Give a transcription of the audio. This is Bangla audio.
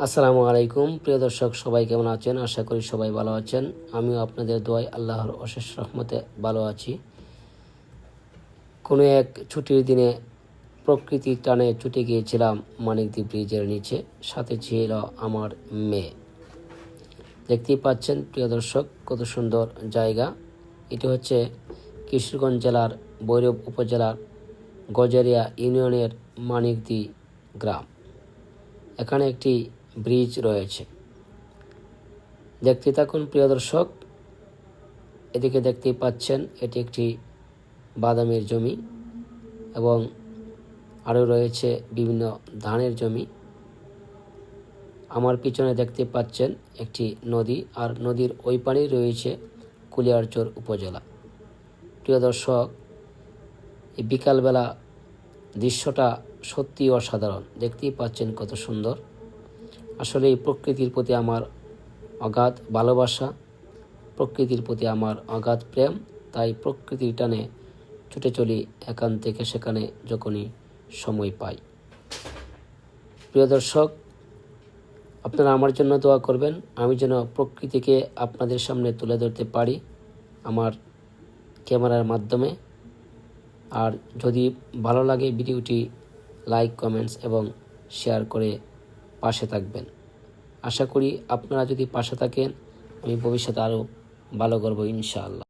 আসসালামু আলাইকুম প্রিয় দর্শক, সবাই কেমন আছেন? আশা করি সবাই ভালো আছেন। আমিও আপনাদের দোয়ায় আল্লাহর অশেষ রহমতে ভালো আছি। কোনো এক ছুটির দিনে প্রকৃতির টানে ছুটে গিয়েছিলাম মানিকদ্বীপ ব্রিজের নিচে, সাথে ছিল আমার মেয়ে। দেখতেই পাচ্ছেন প্রিয় দর্শক, কত সুন্দর জায়গা। এটি হচ্ছে কিশোরগঞ্জ জেলার ভৈরব উপজেলার গজারিয়া ইউনিয়নের মানিকদ্বীপ গ্রাম। এখানে একটি ব্রিজ রয়েছে, দেখতে থাকুন প্রিয় দর্শক। এদিকে দেখতেই পাচ্ছেন এটি একটি বাদামের জমি এবং আরও রয়েছে বিভিন্ন ধানের জমি। আমার পিছনে দেখতে পাচ্ছেন একটি নদী, আর নদীর ওই পারেই রয়েছে কুলিয়ারচর উপজেলা। প্রিয় দর্শক, এই বিকালবেলা দৃশ্যটা সত্যি অসাধারণ। দেখতেই পাচ্ছেন কত সুন্দর। আসলে এই প্রকৃতির প্রতি আমার অগাধ ভালোবাসা, প্রকৃতির প্রতি আমার অগাধ প্রেম। তাই প্রকৃতির টানে ছুটে চলি এখান থেকে সেখানে যখনই সময় পাই। প্রিয় দর্শক, আপনারা আমার জন্য দোয়া করবেন, আমি যেন প্রকৃতিকে আপনাদের সামনে তুলে ধরতে পারি আমার ক্যামেরার মাধ্যমে। আর যদি ভালো লাগে ভিডিওটি লাইক, কমেন্টস এবং শেয়ার করে পাশে থাকবেন। আশা করি আপনারা যদি পাশে থাকেন আমি ভবিষ্যতে আরও ভালো করব ইনশাআল্লাহ।